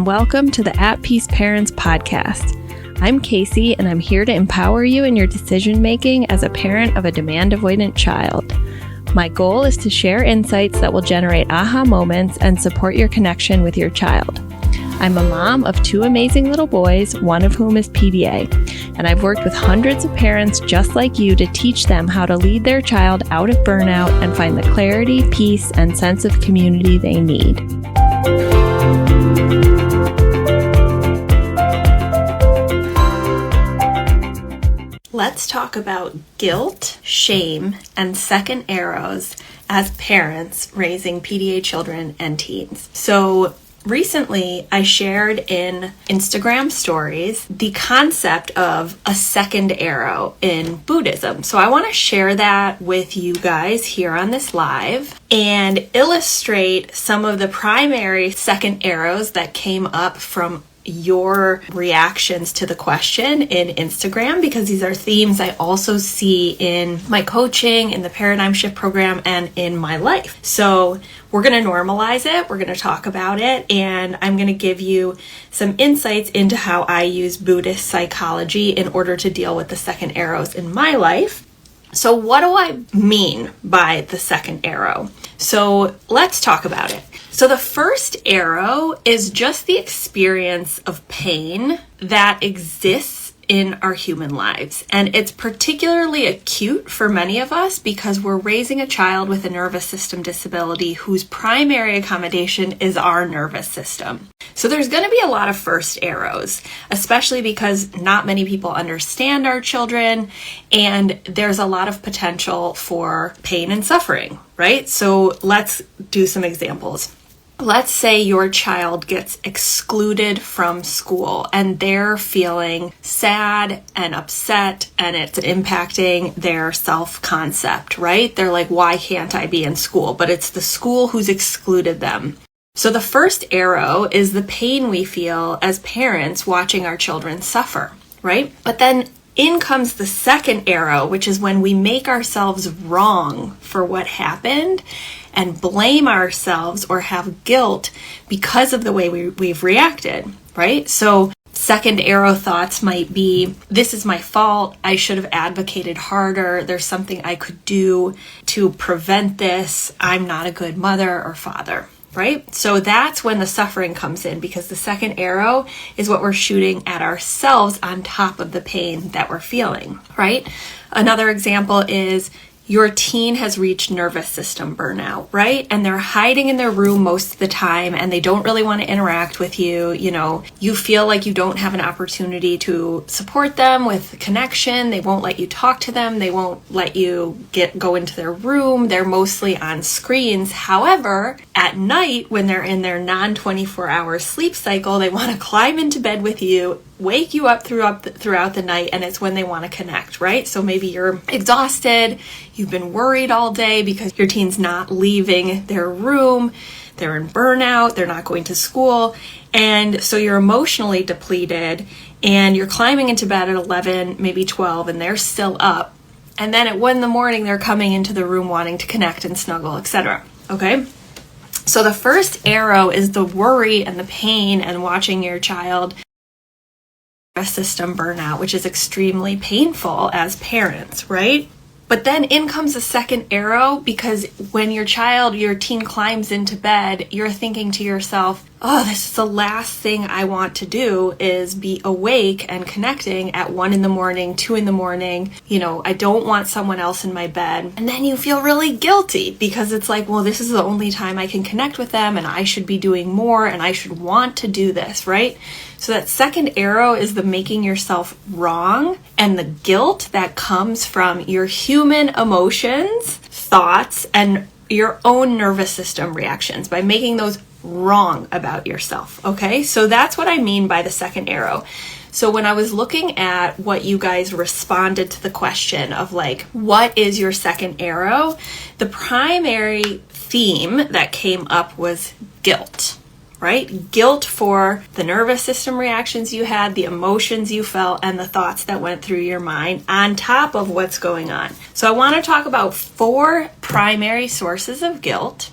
and welcome to the At Peace Parents podcast. I'm Casey, and I'm here to empower you in your decision-making as a parent of a demand-avoidant child. My goal is to share insights that will generate aha moments and support your connection with your child. I'm a mom of two amazing little boys, one of whom is PDA, and I've worked with hundreds of parents just like you to teach them how to lead their child out of burnout and find the clarity, peace, and sense of community they need. Let's talk about guilt, shame, and second arrows as parents raising PDA children and teens. So recently, I shared in Instagram stories the concept of a second arrow in Buddhism. So I want to share that with you guys here on this live and illustrate some of the primary second arrows that came up from your reactions to the question in Instagram, because these are themes I also see in my coaching, in the Paradigm Shift program, and in my life. So we're going to normalize it, we're going to talk about it, and I'm going to give you some insights into how I use Buddhist psychology in order to deal with the second arrows in my life. So what do I mean by the second arrow? So let's talk about it. So the first arrow is just the experience of pain that exists in our human lives. And it's particularly acute for many of us because we're raising a child with a nervous system disability whose primary accommodation is our nervous system. So there's going to be a lot of first arrows, especially because not many people understand our children, and there's a lot of potential for pain and suffering, right? So let's do some examples. Let's say your child gets excluded from school and they're feeling sad and upset and it's impacting their self-concept, right? They're like, why can't I be in school? But it's the school who's excluded them. So the first arrow is the pain we feel as parents watching our children suffer, right? But then in comes the second arrow, which is when we make ourselves wrong for what happened and blame ourselves or have guilt because of the way we've reacted, right? So second arrow thoughts might be, this is my fault, I should have advocated harder, there's something I could do to prevent this, I'm not a good mother or father, right? So that's when the suffering comes in, because the second arrow is what we're shooting at ourselves on top of the pain that we're feeling, right? Another example is your teen has reached nervous system burnout, right? And they're hiding in their room most of the time and they don't really want to interact with you. You know, you feel like you don't have an opportunity to support them with connection. They won't let you talk to them. They won't let you go into their room. They're mostly on screens. However, at night when they're in their non-24-hour sleep cycle, they want to climb into bed with you, wake you up throughout the night, and it's when they want to connect, right? So maybe you're exhausted, you've been worried all day because your teen's not leaving their room, they're in burnout, they're not going to school, and so you're emotionally depleted, and you're climbing into bed at 11, maybe 12, and they're still up, and then at 1 a.m, they're coming into the room wanting to connect and snuggle, etc. Okay? So the first arrow is the worry and the pain and watching your child system burnout, which is extremely painful as parents, right? But then in comes the second arrow, because when your teen climbs into bed, you're thinking to yourself, oh, this is the last thing I want to do is be awake and connecting at 1 a.m, 2 a.m. You know, I don't want someone else in my bed. And then you feel really guilty because it's like, well, this is the only time I can connect with them and I should be doing more and I should want to do this, right? So that second arrow is the making yourself wrong and the guilt that comes from your human emotions, thoughts, and your own nervous system reactions by making those wrong about yourself, okay? So that's what I mean by the second arrow. So when I was looking at what you guys responded to the question of like, what is your second arrow? The primary theme that came up was guilt, right? Guilt for the nervous system reactions you had, the emotions you felt, and the thoughts that went through your mind on top of what's going on. So I want to talk about 4 primary sources of guilt.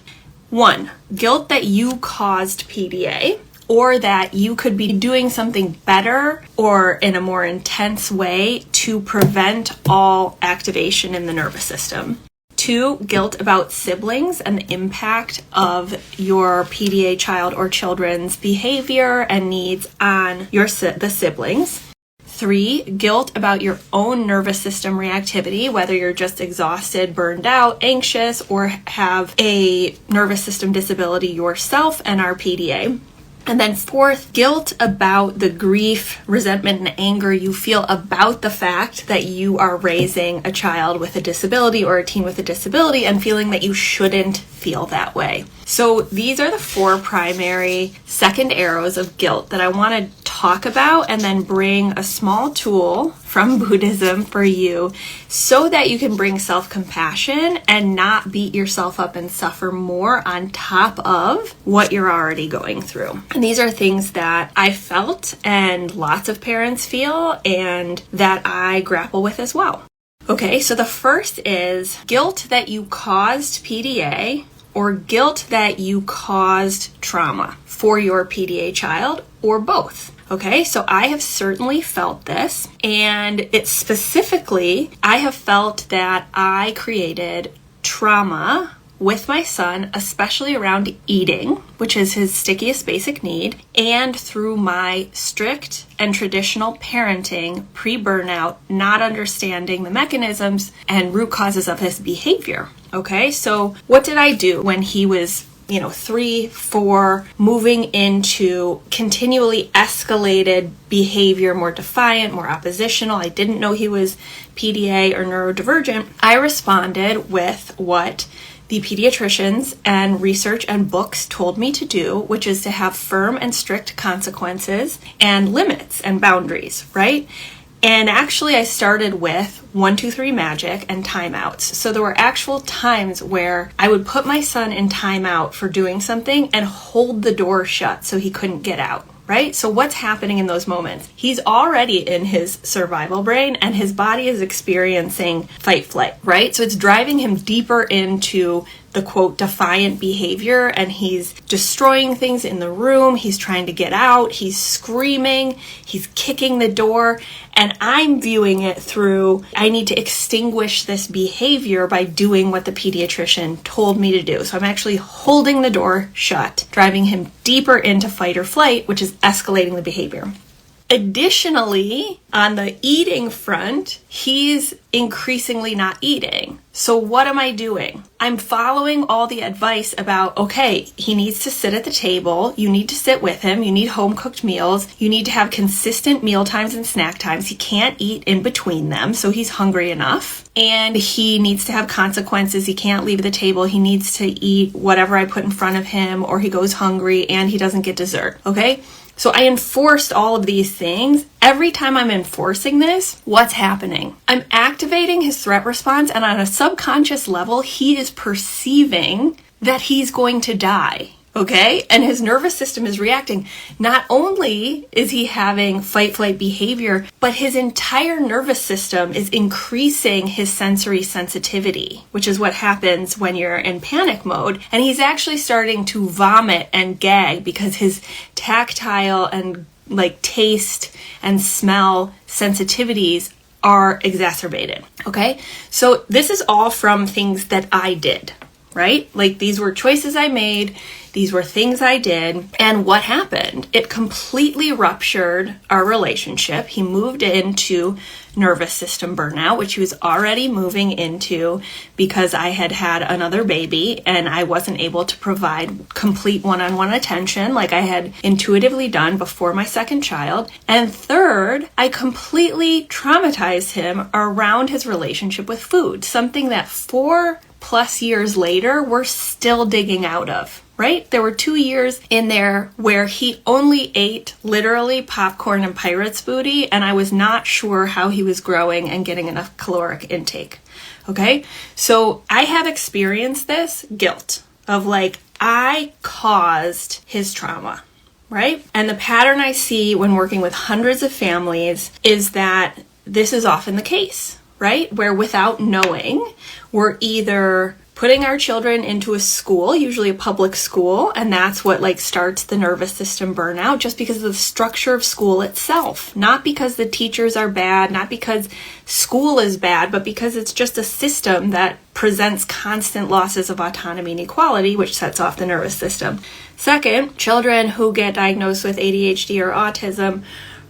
1, guilt that you caused PDA. or that you could be doing something better or in a more intense way to prevent all activation in the nervous system. 2, guilt about siblings and the impact of your PDA child or children's behavior and needs on the siblings. 3, guilt about your own nervous system reactivity, whether you're just exhausted, burned out, anxious, or have a nervous system disability yourself and are PDA. And then 4th, guilt about the grief, resentment, and anger you feel about the fact that you are raising a child with a disability or a teen with a disability and feeling that you shouldn't feel that way. So these are the 4 primary second arrows of guilt that I want to talk about and then bring a small tool from Buddhism for you so that you can bring self-compassion and not beat yourself up and suffer more on top of what you're already going through. And these are things that I felt and lots of parents feel and that I grapple with as well. Okay, so the first is guilt that you caused PDA or guilt that you caused trauma for your PDA child or both. Okay, so I have certainly felt this, and it's specifically, I have felt that I created trauma with my son, especially around eating, which is his stickiest basic need, and through my strict and traditional parenting, pre-burnout, not understanding the mechanisms and root causes of his behavior. Okay, so what did I do when he was 3, 4, moving into continually escalated behavior, more defiant, more oppositional? I didn't know he was PDA or neurodivergent. I responded with what the pediatricians and research and books told me to do, which is to have firm and strict consequences and limits and boundaries, right? And actually I started with 1, 2, 3 magic and timeouts. So there were actual times where I would put my son in timeout for doing something and hold the door shut so he couldn't get out. Right? So what's happening in those moments? He's already in his survival brain and his body is experiencing fight flight, right? So it's driving him deeper into the quote defiant behavior, and he's destroying things in the room. He's trying to get out. He's screaming. He's kicking the door. And I'm viewing it through, I need to extinguish this behavior by doing what the pediatrician told me to do. So I'm actually holding the door shut, driving him deeper into fight or flight, which is escalating the behavior. Additionally, on the eating front, he's increasingly not eating. So what am I doing? I'm following all the advice about, okay, he needs to sit at the table. You need to sit with him. You need home cooked meals. You need to have consistent meal times and snack times. He can't eat in between them, so he's hungry enough. And he needs to have consequences. He can't leave the table. He needs to eat whatever I put in front of him, or he goes hungry and he doesn't get dessert. Okay? So I enforced all of these things. Every time I'm enforcing this, what's happening? I'm activating his threat response, and on a subconscious level, he is perceiving that he's going to die. Okay? And his nervous system is reacting. Not only is he having fight-flight behavior, but his entire nervous system is increasing his sensory sensitivity, which is what happens when you're in panic mode. And he's actually starting to vomit and gag because his tactile and taste and smell sensitivities are exacerbated. Okay? So this is all from things that I did, right? These were choices I made. These were things I did. And what happened? It completely ruptured our relationship. He moved into nervous system burnout, which he was already moving into because I had had another baby and I wasn't able to provide complete one-on-one attention like I had intuitively done before my second child. And third, I completely traumatized him around his relationship with food, something that 4+ years later, we're still digging out of, right? There were 2 years in there where he only ate literally popcorn and Pirate's booty, and I was not sure how he was growing and getting enough caloric intake. Okay? So I have experienced this guilt of I caused his trauma, right? And the pattern I see when working with hundreds of families is that this is often the case, right? Where without knowing, we're either putting our children into a school, usually a public school, and that's what like starts the nervous system burnout, just because of the structure of school itself. Not because the teachers are bad, not because school is bad, but because it's just a system that presents constant losses of autonomy and equality, which sets off the nervous system. Second, children who get diagnosed with ADHD or autism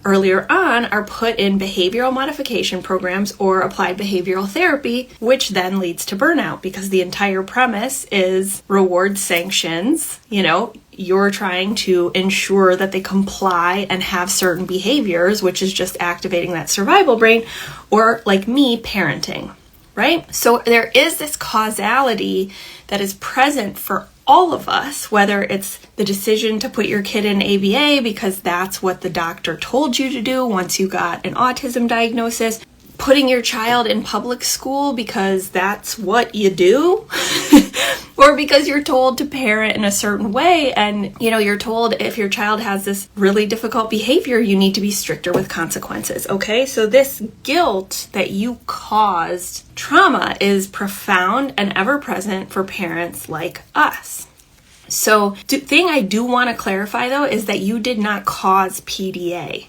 earlier on are put in behavioral modification programs or applied behavioral therapy, which then leads to burnout because the entire premise is reward sanctions. You're trying to ensure that they comply and have certain behaviors, which is just activating that survival brain, or like me, parenting, right? So there is this causality that is present for all of us, whether it's the decision to put your kid in ABA because that's what the doctor told you to do once you got an autism diagnosis, putting your child in public school because that's what you do, or because you're told to parent in a certain way and, you're told if your child has this really difficult behavior, you need to be stricter with consequences, okay? So this guilt that you caused trauma is profound and ever present for parents like us. So the thing I do want to clarify, though, is that you did not cause PDA.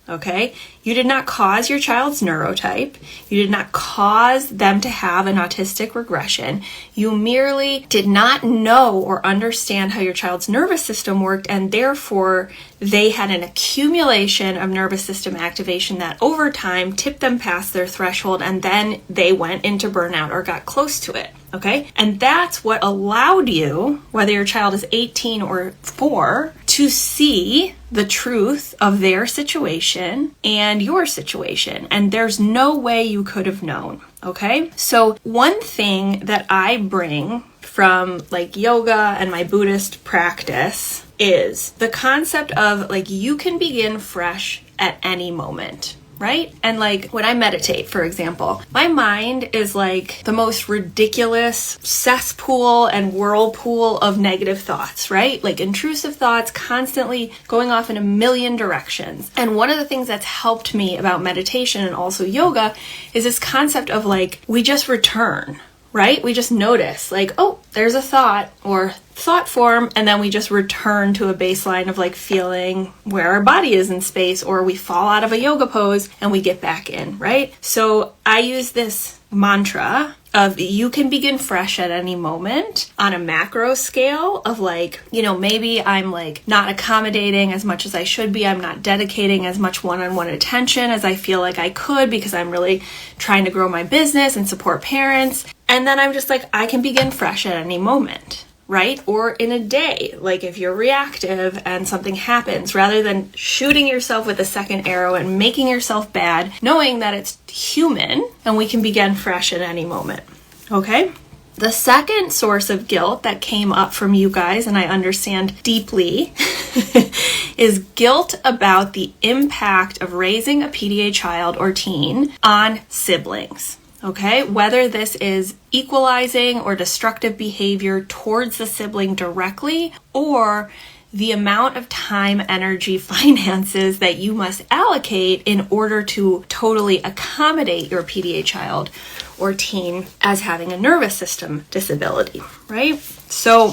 Okay? You did not cause your child's neurotype. You did not cause them to have an autistic regression. You merely did not know or understand how your child's nervous system worked, and therefore they had an accumulation of nervous system activation that over time tipped them past their threshold, and then they went into burnout or got close to it. Okay? And that's what allowed you, whether your child is 18 or 4, to see the truth of their situation and your situation. And there's no way you could have known. Okay? So one thing that I bring from like yoga and my Buddhist practice is the concept of like you can begin fresh at any moment. Right? And like when I meditate, for example, my mind is like the most ridiculous cesspool and whirlpool of negative thoughts, right? Like intrusive thoughts constantly going off in a million directions. And one of the things that's helped me about meditation and also yoga is this concept of like, we just return, right? We just notice like, oh, there's a thought or thought form, and then we just return to a baseline of like feeling where our body is in space, or we fall out of a yoga pose and we get back in, right? So I use this mantra of you can begin fresh at any moment on a macro scale of like, maybe I'm like not accommodating as much as I should be. I'm not dedicating as much one-on-one attention as I feel like I could because I'm really trying to grow my business and support parents. And then I'm just like, I can begin fresh at any moment. Right? Or in a day, like if you're reactive and something happens, rather than shooting yourself with a second arrow and making yourself bad, knowing that it's human and we can begin fresh at any moment. Okay? The second source of guilt that came up from you guys, and I understand deeply, is guilt about the impact of raising a PDA child or teen on siblings. Okay, whether this is equalizing or destructive behavior towards the sibling directly, or the amount of time, energy, finances that you must allocate in order to totally accommodate your PDA child or teen as having a nervous system disability, right? So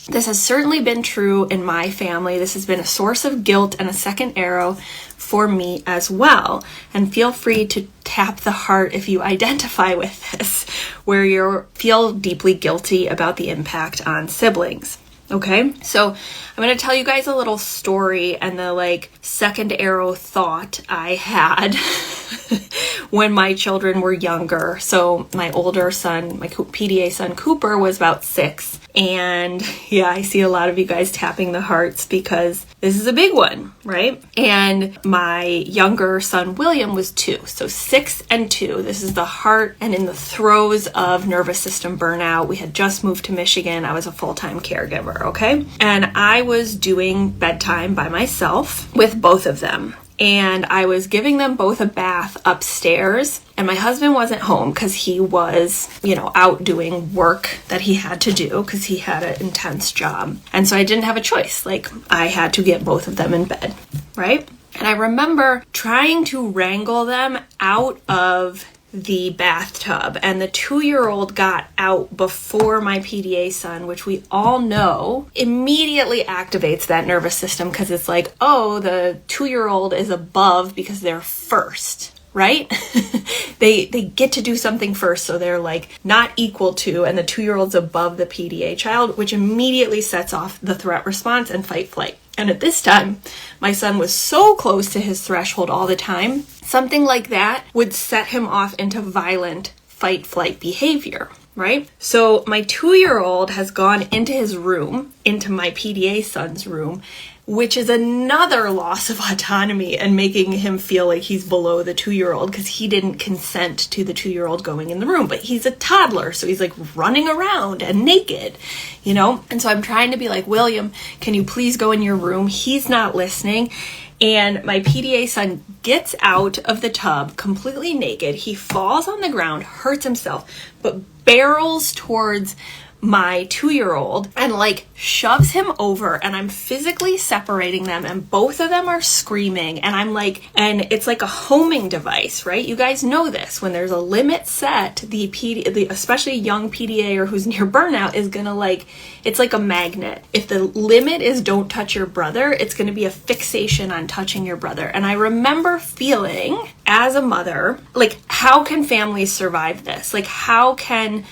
this has certainly been true in my family. This has been a source of guilt and a second arrow for me as well. And feel free to tap the heart if you identify with this, where you feel deeply guilty about the impact on siblings. Okay, so I'm going to tell you guys a little story and the second arrow thought I had when my children were younger. So my older son, my PDA son Cooper, was about 6. And yeah, I see a lot of you guys tapping the hearts because this is a big one, right? And my younger son William was 2. So 6 and 2. This is the heart and in the throes of nervous system burnout. We had just moved to Michigan. I was a full-time caregiver, okay? And I was doing bedtime by myself with both of them. And I was giving them both a bath upstairs, and my husband wasn't home because he was, out doing work that he had to do because he had an intense job. And so I didn't have a choice. I had to get both of them in bed, right? And I remember trying to wrangle them out of the bathtub, and the 2-year-old got out before my PDA son, which we all know immediately activates that nervous system, because it's like, oh, the 2-year-old is above because they're first, right? they get to do something first, so they're like not equal to, and the 2-year-old's above the PDA child, which immediately sets off the threat response and fight flight. And at this time, my son was so close to his threshold all the time, something like that would set him off into violent fight-flight behavior, right? So my 2-year-old has gone into his room, into my PDA son's room, which is another loss of autonomy and making him feel like he's below the 2-year-old because he didn't consent to the 2-year-old going in the room. But he's a toddler, so he's like running around and naked, you know? And so I'm trying to be like, William, can you please go in your room? He's not listening. And my PDA son gets out of the tub completely naked. He falls on the ground, hurts himself, but barrels towards my 2-year-old and like shoves him over, and I'm physically separating them, and both of them are screaming, and I'm like, and it's like a homing device, right? You guys know this. When there's a limit set, the especially young PDA or who's near burnout is gonna like, it's like a magnet. If the limit is don't touch your brother, it's gonna be a fixation on touching your brother. And I remember feeling as a mother, like, how can families survive this? Like, how can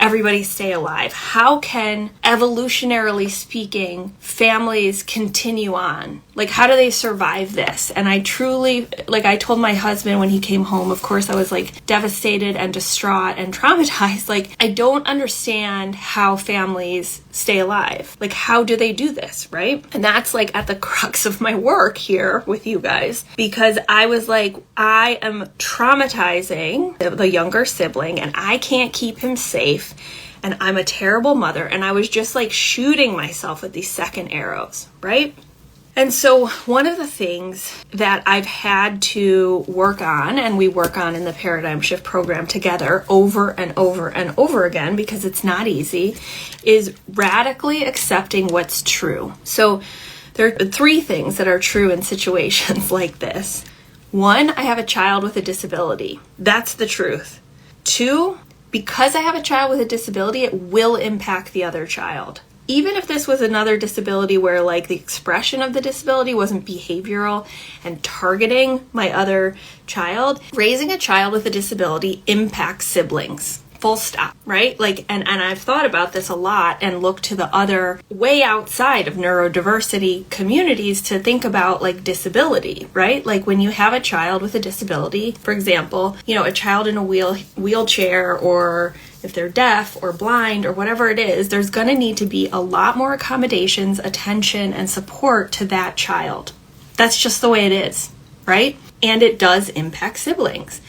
everybody stay alive? How can, evolutionarily speaking, families continue on? Like, how do they survive this? And I truly, like, I told my husband when he came home, of course, I was like devastated and distraught and traumatized. Like, I don't understand how families stay alive. Like, how do they do this, right? And that's like at the crux of my work here with you guys, because I was like, I am traumatizing the younger sibling and I can't keep him safe. And I'm a terrible mother. And I was just like shooting myself with these second arrows, right? And so one of the things that I've had to work on, and we work on in the Paradigm Shift program together over and over and over again, because it's not easy, is radically accepting what's true. So there are 3 things that are true in situations like this. 1, I have a child with a disability. That's the truth. 2, because I have a child with a disability, it will impact the other child. Even if this was another disability where like the expression of the disability wasn't behavioral and targeting my other child, raising a child with a disability impacts siblings. Full stop, right? Like, and I've thought about this a lot and looked to the other way outside of neurodiversity communities to think about like disability, right? Like when you have a child with a disability, for example, you know, a child in a wheelchair, or if they're deaf or blind or whatever it is, there's going to need to be a lot more accommodations, attention, and support to that child. That's just the way it is, right? And it does impact siblings.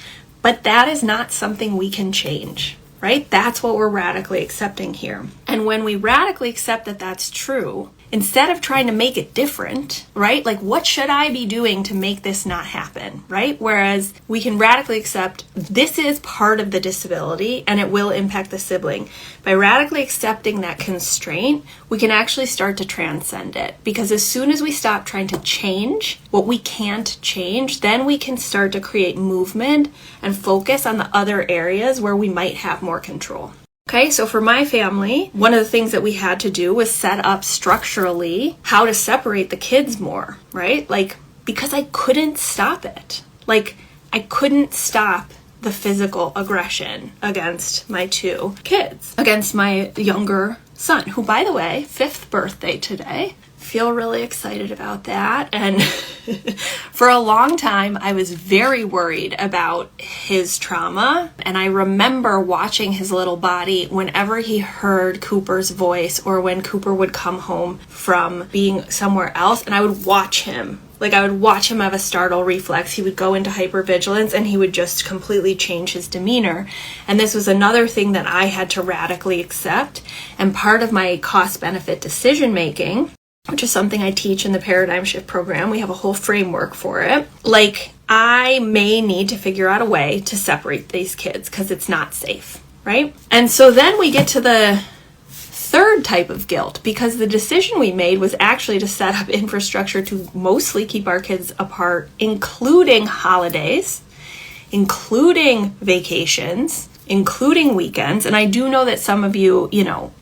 But that is not something we can change, right? That's what we're radically accepting here. And when we radically accept that that's true, instead of trying to make it different, right? Like, what should I be doing to make this not happen, right? Whereas we can radically accept this is part of the disability and it will impact the sibling. By radically accepting that constraint, we can actually start to transcend it. Because as soon as we stop trying to change what we can't change, then we can start to create movement and focus on the other areas where we might have more control. Okay, so for my family, one of the things that we had to do was set up structurally how to separate the kids more, right? Like, because I couldn't stop it. Like, I couldn't stop the physical aggression against my 2 kids, against my younger son, who, by the way, 5th birthday today. Feel really excited about that. And for a long time, I was very worried about his trauma. And I remember watching his little body whenever he heard Cooper's voice, or when Cooper would come home from being somewhere else, and I would watch him. Like, I would watch him have a startle reflex. He would go into hypervigilance and he would just completely change his demeanor. And this was another thing that I had to radically accept. And part of my cost-benefit decision making, which is something I teach in the Paradigm Shift program. We have a whole framework for it. Like, I may need to figure out a way to separate these kids because it's not safe, right? And so then we get to the 3rd type of guilt, because the decision we made was actually to set up infrastructure to mostly keep our kids apart, including holidays, including vacations, including weekends. And I do know that some of you,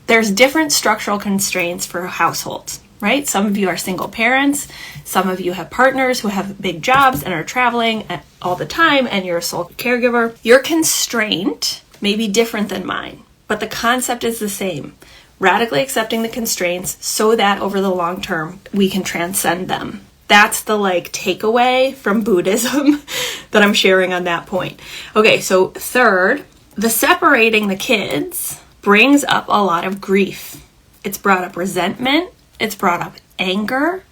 there's different structural constraints for households, right? Some of you are single parents. Some of you have partners who have big jobs and are traveling all the time, and you're a sole caregiver. Your constraint may be different than mine, but the concept is the same. Radically accepting the constraints so that over the long term, we can transcend them. That's the takeaway from Buddhism that I'm sharing on that point. Okay, so third, the separating the kids brings up a lot of grief. It's brought up resentment, it's brought up anger,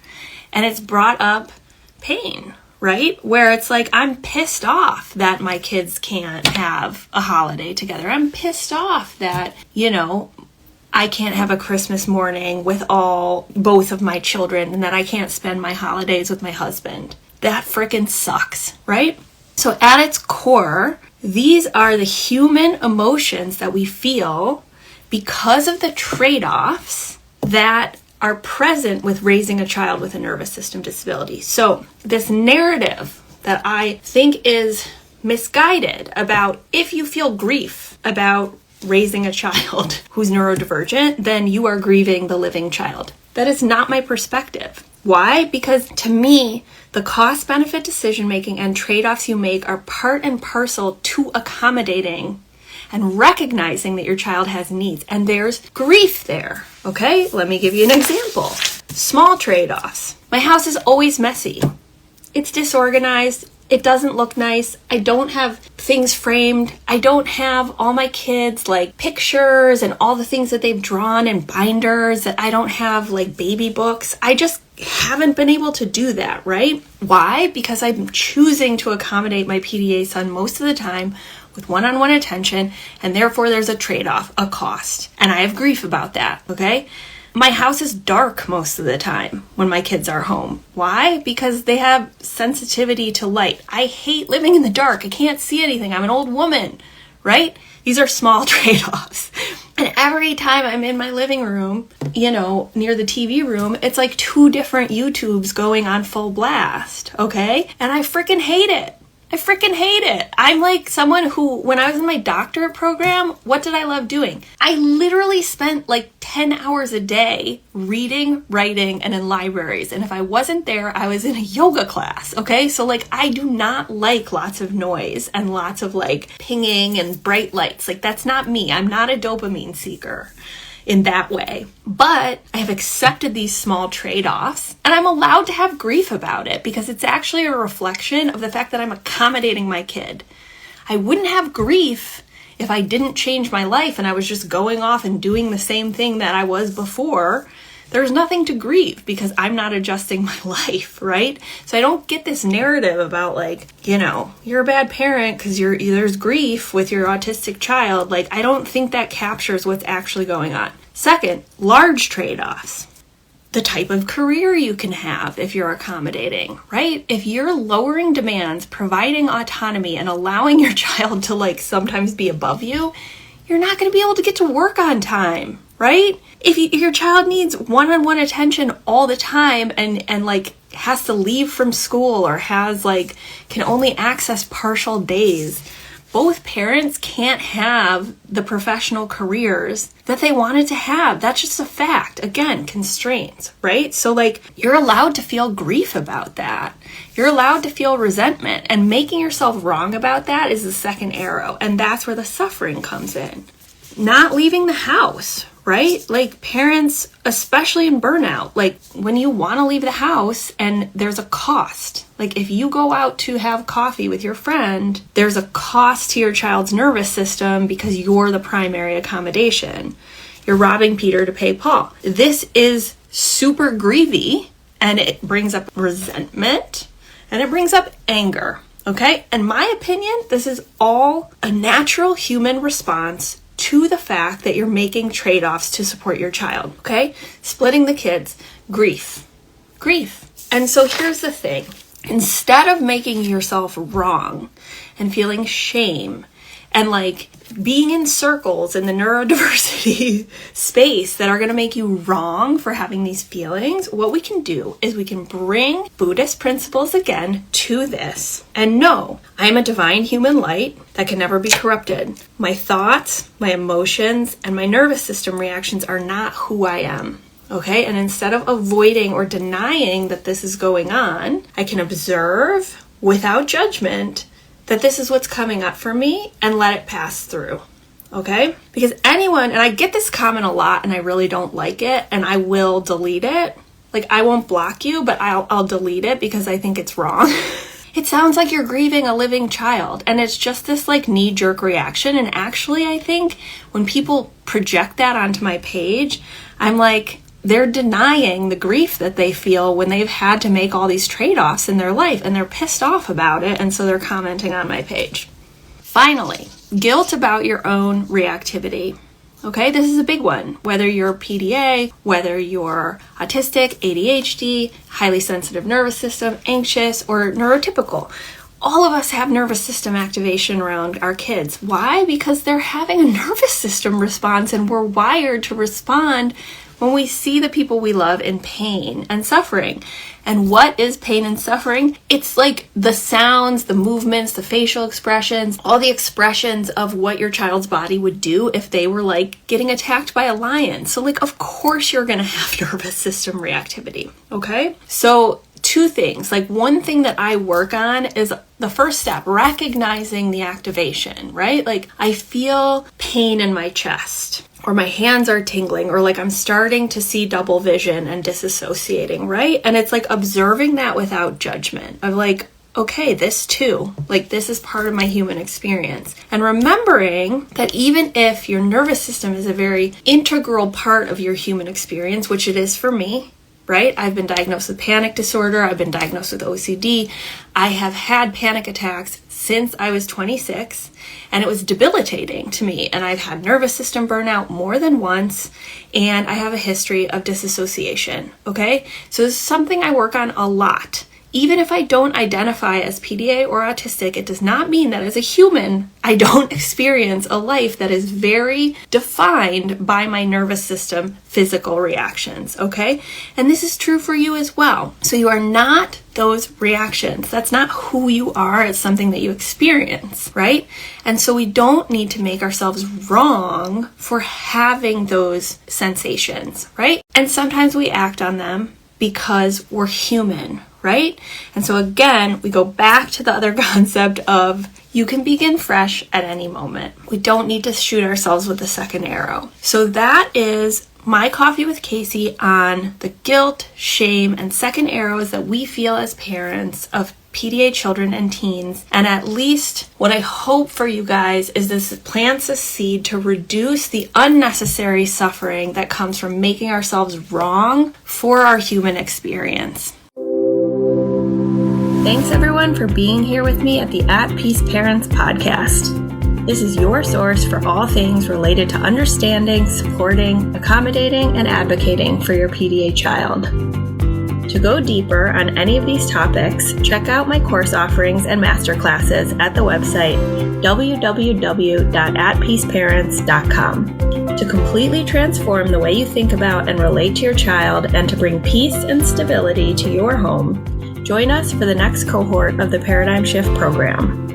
and it's brought up pain, right? Where it's I'm pissed off that my kids can't have a holiday together. I'm pissed off that, I can't have a Christmas morning with both of my children, and that I can't spend my holidays with my husband. That frickin' sucks, right? So at its core, these are the human emotions that we feel because of the trade-offs that are present with raising a child with a nervous system disability. So this narrative that I think is misguided about if you feel grief about raising a child who's neurodivergent, then you are grieving the living child. That is not my perspective. Why? Because to me, the cost-benefit decision-making and trade-offs you make are part and parcel to accommodating and recognizing that your child has needs. And there's grief there, okay? Let me give you an example. Small trade-offs. My house is always messy. It's disorganized. It doesn't look nice. I don't have things framed. I don't have all my kids pictures and all the things that they've drawn in binders. That I don't have baby books. I just haven't been able to do that, right? Why? Because I'm choosing to accommodate my PDA son most of the time with one-on-one attention, and therefore there's a trade-off, a cost. And I have grief about that, okay? My house is dark most of the time when my kids are home. Why? Because they have sensitivity to light. I hate living in the dark. I can't see anything. I'm an old woman, right? These are small trade-offs. And every time I'm in my living room, near the TV room, it's 2 different YouTubes going on full blast, okay? And I freaking hate it. I freaking hate it. I'm someone who, when I was in my doctorate program, what did I love doing? I literally spent 10 hours a day reading, writing, and in libraries. And if I wasn't there, I was in a yoga class, okay? So I do not like lots of noise and lots of pinging and bright lights. That's not me. I'm not a dopamine seeker in that way. But I have accepted these small trade-offs, and I'm allowed to have grief about it because it's actually a reflection of the fact that I'm accommodating my kid. I wouldn't have grief if I didn't change my life and I was just going off and doing the same thing that I was before. There's nothing to grieve because I'm not adjusting my life, right? So I don't get this narrative about you're a bad parent because there's grief with your autistic child. I don't think that captures what's actually going on. Second, large trade-offs. The type of career you can have if you're accommodating, right? If you're lowering demands, providing autonomy, and allowing your child to sometimes be above you, you're not going to be able to get to work on time, right? If your child needs one-on-one attention all the time and has to leave from school or has can only access partial days, both parents can't have the professional careers that they wanted to have. That's just a fact. Again, constraints, right? So you're allowed to feel grief about that. You're allowed to feel resentment, and making yourself wrong about that is the second arrow. And that's where the suffering comes in. Not leaving the house, right? Parents, especially in burnout, when you want to leave the house and there's a cost. If you go out to have coffee with your friend, there's a cost to your child's nervous system because you're the primary accommodation. You're robbing Peter to pay Paul. This is super grievy, and it brings up resentment, and it brings up anger, okay? In my opinion, this is all a natural human response to the fact that you're making trade-offs to support your child, okay? Splitting the kids, grief. And so here's the thing. Instead of making yourself wrong and feeling shame and like being in circles in the neurodiversity space that are going to make you wrong for having these feelings, what we can do is we can bring Buddhist principles again to this. And no, I am a divine human light that can never be corrupted. My thoughts, my emotions, and my nervous system reactions are not who I am. Okay, and instead of avoiding or denying that this is going on, I can observe without judgment that this is what's coming up for me and let it pass through. Okay? Because anyone, and I get this comment a lot and I really don't like it, and I will delete it. Like, I won't block you, but I'll delete it because I think it's wrong. It sounds like you're grieving a living child, and it's just this like knee-jerk reaction. And actually, I think when people project that onto my page, I'm like, they're denying the grief that they feel when they've had to make all these trade-offs in their life, and they're pissed off about it, and so they're commenting on my page. Finally, guilt about your own reactivity. Okay, this is a big one. Whether you're PDA, whether you're autistic, ADHD, highly sensitive nervous system, anxious, or neurotypical. All of us have nervous system activation around our kids. Why? Because they're having a nervous system response, and we're wired to respond when we see the people we love in pain and suffering. And what is pain and suffering? It's like the sounds, the movements, the facial expressions, all the expressions of what your child's body would do if they were like getting attacked by a lion. So like, of course you're gonna have nervous system reactivity, okay? So 2 things, like one thing that I work on is the first step, recognizing the activation, right? Like I feel pain in my chest, or my hands are tingling, or like I'm starting to see double vision and disassociating, right? And it's like observing that without judgment of like, okay, this too, like this is part of my human experience. And remembering that even if your nervous system is a very integral part of your human experience, which it is for me, right? I've been diagnosed with panic disorder. I've been diagnosed with OCD. I have had panic attacks since I was 26, and it was debilitating to me. And I've had nervous system burnout more than once, and I have a history of disassociation, okay? So this is something I work on a lot. Even if I don't identify as PDA or autistic, it does not mean that as a human, I don't experience a life that is very defined by my nervous system physical reactions, okay? And this is true for you as well. So you are not those reactions. That's not who you are. It's something that you experience, right? And so we don't need to make ourselves wrong for having those sensations, right? And sometimes we act on them because we're human, right? And so again, we go back to the other concept of you can begin fresh at any moment. We don't need to shoot ourselves with a second arrow. So that is my coffee with Casey on the guilt, shame, and second arrows that we feel as parents of PDA children and teens. And at least what I hope for you guys is this plants a seed to reduce the unnecessary suffering that comes from making ourselves wrong for our human experience. Thanks everyone for being here with me at the At Peace Parents podcast. This is your source for all things related to understanding, supporting, accommodating, and advocating for your PDA child. To go deeper on any of these topics, check out my course offerings and masterclasses at the website www.atpeaceparents.com. To completely transform the way you think about and relate to your child and to bring peace and stability to your home, join us for the next cohort of the Paradigm Shift program.